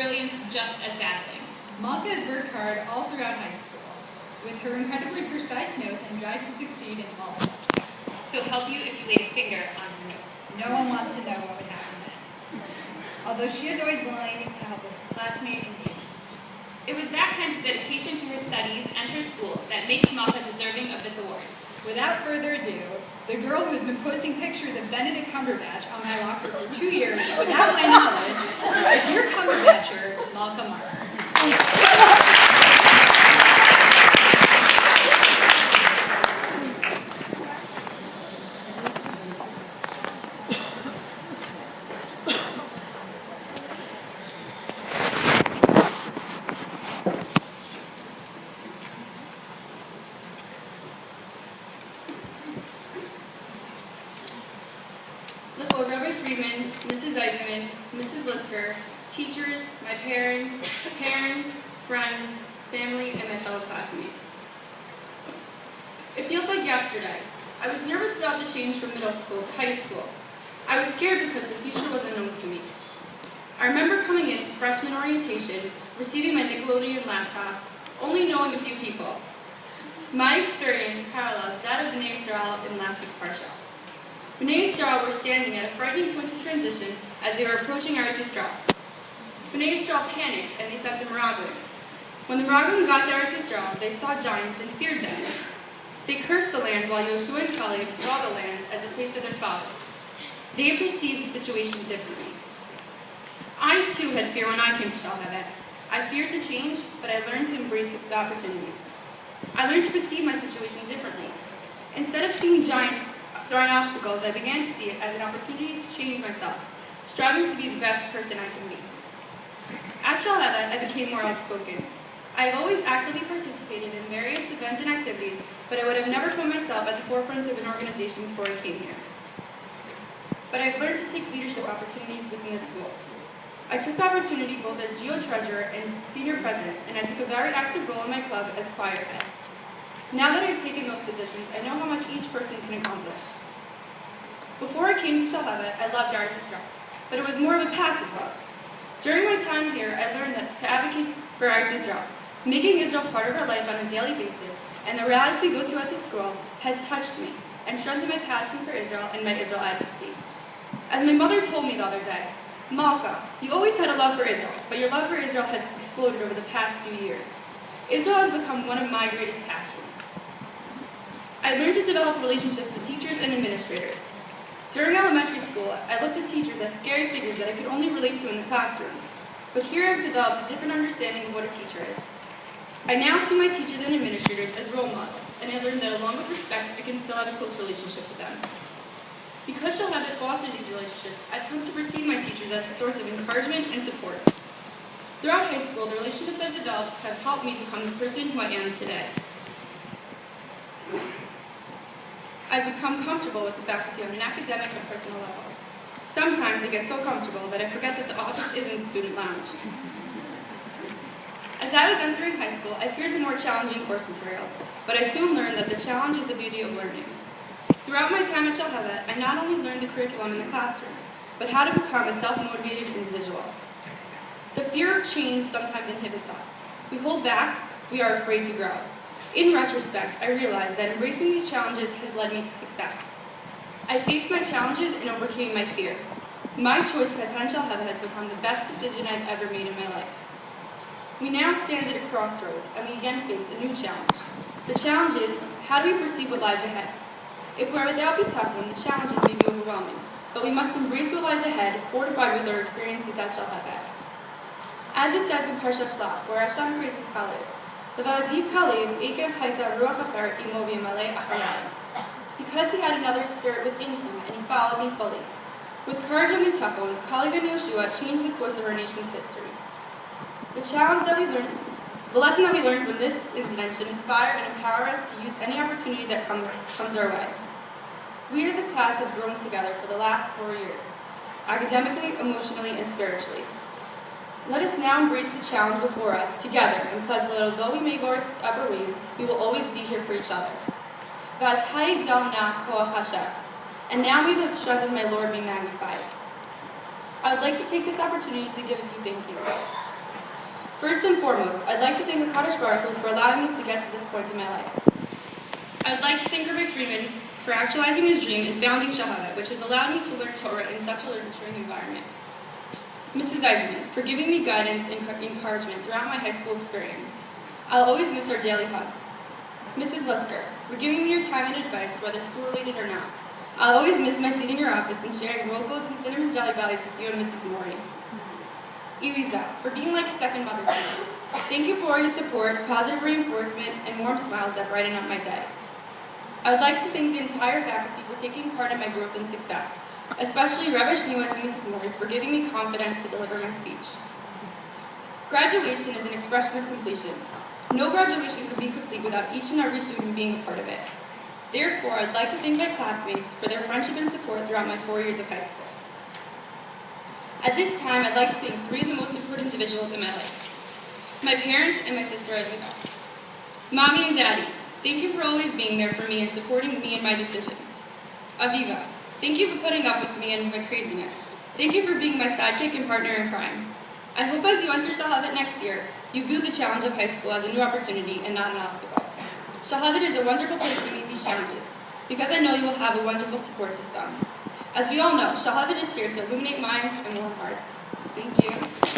brilliance just as dazzling. Malka has worked hard all throughout high school, with her incredibly precise notes and drive to succeed in all subjects. So help you if you laid a finger on her notes. No one wants to know what would happen then. Although she is always willing to help a classmate engage. It was that kind of dedication to her studies and her school that makes Malka deserving of this award. Without further ado, the girl who has been posting pictures of Benedict Cumberbatch on my locker for 2 years without my knowledge, is your Cumberbatcher, Malka Marmer. Mrs. Lisker, teachers, my parents, friends, family, and my fellow classmates. It feels like yesterday. I was nervous about the change from middle school to high school. I was scared because the future was unknown to me. I remember coming in for freshman orientation, receiving my Nickelodeon laptop, only knowing a few people. My experience parallels that of B'nai Yisrael in last week's parsha. B'nai Yisrael were standing at a frightening point of transition as they were approaching Eretz Yisrael. B'nai Yisrael panicked and they sent the Meraglim. When the Meraglim got to Eretz Yisrael, they saw giants and feared them. They cursed the land while Yoshua and Caleb saw the land as a place of their fathers. They perceived the situation differently. I too had fear when I came to Shalhevet. I feared the change, but I learned to embrace the opportunities. I learned to perceive my situation differently. Instead of seeing giants throwing obstacles, I began to see it as an opportunity to change myself, striving to be the best person I can be. At Shalhevet, I became more outspoken. I have always actively participated in various events and activities, but I would have never put myself at the forefront of an organization before I came here. But I've learned to take leadership opportunities within the school. I took the opportunity both as GEO treasurer and senior president, and I took a very active role in my club as choir head. Now that I've taken those positions, I know how much each person can accomplish. Before I came to Shalhevet, I loved Eretz Yisrael, but it was more of a passive love. During my time here, I learned that to advocate for Eretz Yisrael, making Israel part of our life on a daily basis, and the rallies we go to as a school, has touched me and strengthened my passion for Israel and my Israel advocacy. As my mother told me the other day, Malka, you always had a love for Israel, but your love for Israel has exploded over the past few years. Israel has become one of my greatest passions. I learned to develop relationships with teachers and administrators. During elementary school, I looked at teachers as scary figures that I could only relate to in the classroom. But here I've developed a different understanding of what a teacher is. I now see my teachers and administrators as role models, and I learned that along with respect, I can still have a close relationship with them. Because Shalhevet fosters these relationships, I've come to perceive my teachers as a source of encouragement and support. Throughout high school, the relationships I've developed have helped me become the person who I am today. I've become comfortable with the faculty on an academic and personal level. Sometimes I get so comfortable that I forget that the office isn't the student lounge. As I was entering high school, I feared the more challenging course materials, but I soon learned that the challenge is the beauty of learning. Throughout my time at Shalhevet, I not only learned the curriculum in the classroom, but how to become a self-motivated individual. The fear of change sometimes inhibits us. We hold back, we are afraid to grow. In retrospect, I realized that embracing these challenges has led me to success. I faced my challenges and overcame my fear. My choice to attend Shalhevet has become the best decision I've ever made in my life. We now stand at a crossroads, and we again face a new challenge. The challenge is, how do we perceive what lies ahead? If we're without Bitachon, the challenges may be overwhelming, but we must embrace what lies ahead, fortified with our experiences at Shalhevet. As it says in Parshat Shlach, where Hashem praises Caleb, L'va'adi Caleb ekev haita ruach haper imo v'yimalei acharayim. Because he had another spirit within him, and he followed me fully. With courage and Bitachon, Caleb and Yoshua changed the course of our nation's history. The lesson that we learned from this incident should inspire and empower us to use any opportunity that comes our way. We as a class have grown together for the last 4 years, academically, emotionally, and spiritually. Let us now embrace the challenge before us together and pledge that although we may go our separate ways, we will always be here for each other. V'atay dal na koach Hashem. And now may the strength of my Lord be magnified. I would like to take this opportunity to give a few thank yous. First and foremost, I'd like to thank HaKadosh Baruch Hu for allowing me to get to this point in my life. I'd like to thank Rabbi Freeman for actualizing his dream and founding Shahavet, which has allowed me to learn Torah in such a nurturing environment. Mrs. Eisenman, for giving me guidance and encouragement throughout my high school experience. I'll always miss our daily hugs. Mrs. Lusker, for giving me your time and advice, whether school-related or not. I'll always miss my seat in your office and sharing roll goats and cinnamon jelly bellies with you and Mrs. Mori. Eliza, for being like a second mother to me. Thank you for all your support, positive reinforcement, and warm smiles that brighten up my day. I would like to thank the entire faculty for taking part in my growth and success, especially Rabbi Shniwas and Mrs. Mori for giving me confidence to deliver my speech. Graduation is an expression of completion. No graduation could be complete without each and every student being a part of it. Therefore, I'd like to thank my classmates for their friendship and support throughout my 4 years of high school. At this time, I'd like to thank 3 of the most important individuals in my life. My parents and my sister Aviva. Mommy and Daddy, thank you for always being there for me and supporting me in my decisions. Aviva, thank you for putting up with me and my craziness. Thank you for being my sidekick and partner in crime. I hope as you enter Shahavet next year, you view the challenge of high school as a new opportunity and not an obstacle. Shahavet is a wonderful place to meet these challenges, because I know you will have a wonderful support system. As we all know, Shahavet is here to illuminate minds and warm hearts. Thank you.